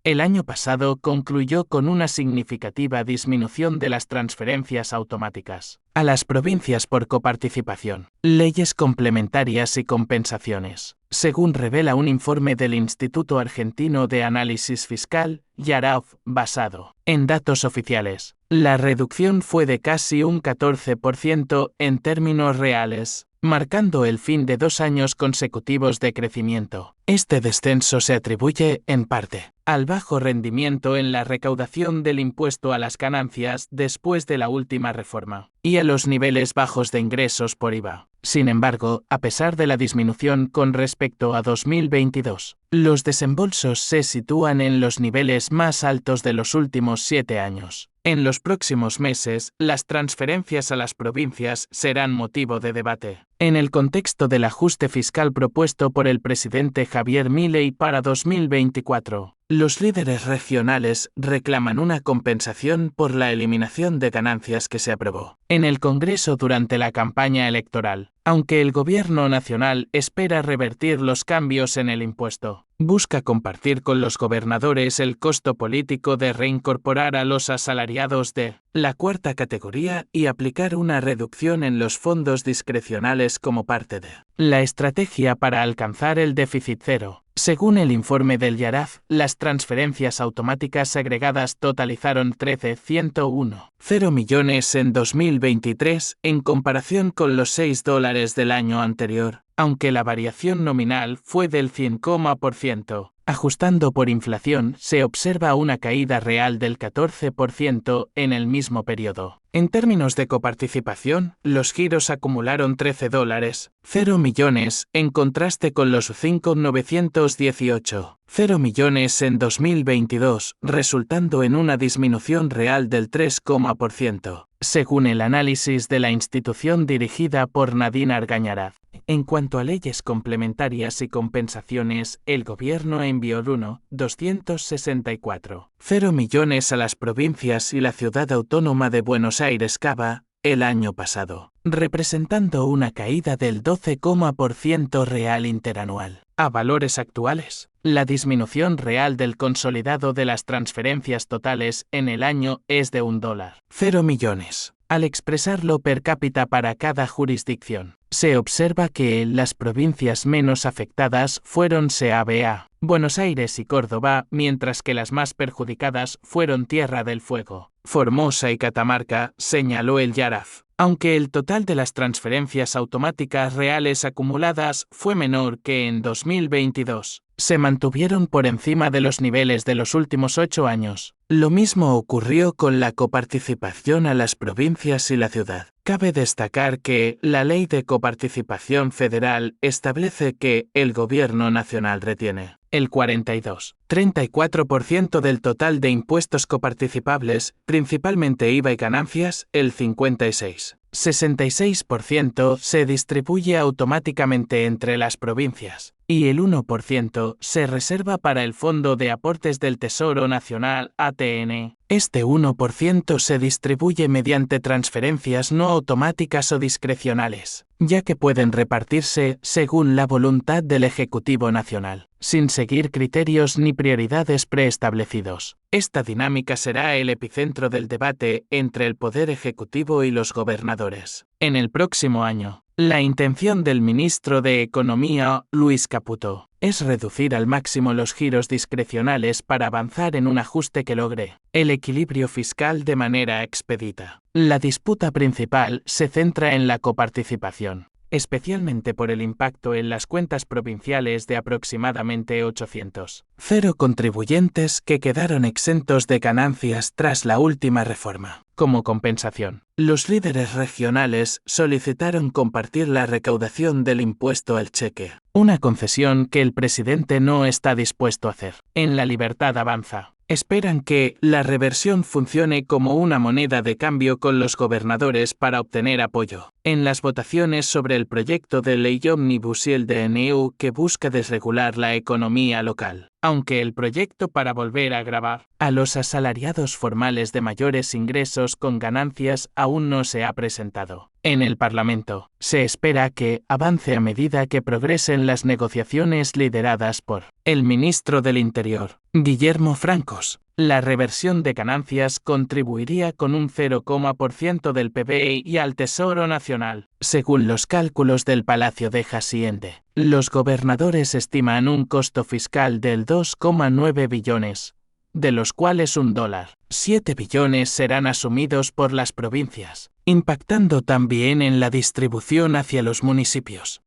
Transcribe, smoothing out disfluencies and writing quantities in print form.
El año pasado concluyó con una significativa disminución de las transferencias automáticas a las provincias por coparticipación, leyes complementarias y compensaciones. Según revela un informe del Instituto Argentino de Análisis Fiscal, IARAF, basado en datos oficiales, la reducción fue de casi un 14% en términos reales, marcando el fin de 2 años consecutivos de crecimiento. Este descenso se atribuye, en parte, al bajo rendimiento en la recaudación del impuesto a las ganancias después de la última reforma, y a los niveles bajos de ingresos por IVA. Sin embargo, a pesar de la disminución con respecto a 2022, los desembolsos se sitúan en los niveles más altos de los últimos 7 años. En los próximos meses, las transferencias a las provincias serán motivo de debate. En el contexto del ajuste fiscal propuesto por el presidente Javier Milei para 2024, los líderes regionales reclaman una compensación por la eliminación de ganancias que se aprobó en el Congreso durante la campaña electoral. Aunque el gobierno nacional espera revertir los cambios en el impuesto, busca compartir con los gobernadores el costo político de reincorporar a los asalariados de la cuarta categoría y aplicar una reducción en los fondos discrecionales como parte de la estrategia para alcanzar el déficit cero. Según el informe del IARAF, las transferencias automáticas agregadas totalizaron 13,110 millones en 2023 en comparación con los $6 del año anterior, aunque la variación nominal fue del 100%. Ajustando por inflación, se observa una caída real del 14% en el mismo periodo. En términos de coparticipación, los giros acumularon $13,0 millones, en contraste con los 5,918 millones en 2022, resultando en una disminución real del 3%, según el análisis de la institución dirigida por Nadine Argañarás. En cuanto a leyes complementarias y compensaciones, el gobierno envió 1,264 millones a las provincias y la ciudad autónoma de Buenos Aires CABA el año pasado, representando una caída del 12% real interanual. A valores actuales, la disminución real del consolidado de las transferencias totales en el año es de $1,0 millones. Al expresarlo per cápita para cada jurisdicción, se observa que las provincias menos afectadas fueron CABA, Buenos Aires y Córdoba, mientras que las más perjudicadas fueron Tierra del Fuego, Formosa y Catamarca, señaló el IARAF. Aunque el total de las transferencias automáticas reales acumuladas fue menor que en 2022, se mantuvieron por encima de los niveles de los últimos 8 años. Lo mismo ocurrió con la coparticipación a las provincias y la ciudad. Cabe destacar que la Ley de Coparticipación Federal establece que el Gobierno Nacional retiene el 42,34% del total de impuestos coparticipables, principalmente IVA y ganancias, el 56,66% se distribuye automáticamente entre las provincias, y el 1% se reserva para el Fondo de Aportes del Tesoro Nacional ATN. Este 1% se distribuye mediante transferencias no automáticas o discrecionales, ya que pueden repartirse según la voluntad del Ejecutivo Nacional, sin seguir criterios ni prioridades preestablecidos. Esta dinámica será el epicentro del debate entre el Poder Ejecutivo y los gobernadores. En el próximo año, la intención del ministro de Economía, Luis Caputo, es reducir al máximo los giros discrecionales para avanzar en un ajuste que logre el equilibrio fiscal de manera expedita. La disputa principal se centra en la coparticipación, especialmente por el impacto en las cuentas provinciales de aproximadamente 800,000 contribuyentes que quedaron exentos de ganancias tras la última reforma. Como compensación, los líderes regionales solicitaron compartir la recaudación del impuesto al cheque, una concesión que el presidente no está dispuesto a hacer. En La Libertad Avanza, esperan que la reversión funcione como una moneda de cambio con los gobernadores para obtener apoyo en las votaciones sobre el proyecto de ley Omnibus y el DNU que busca desregular la economía local. aunque el proyecto para volver a gravar a los asalariados formales de mayores ingresos con ganancias aún no se ha presentado en el Parlamento. Se espera que avance a medida que progresen las negociaciones lideradas por el ministro del Interior, Guillermo Francos. La reversión de ganancias contribuiría con un 0,% del PBI y al Tesoro Nacional. Según los cálculos del Palacio de Hacienda, los gobernadores estiman un costo fiscal del 2,9 billones, de los cuales $7 billones serán asumidos por las provincias, impactando también en la distribución hacia los municipios.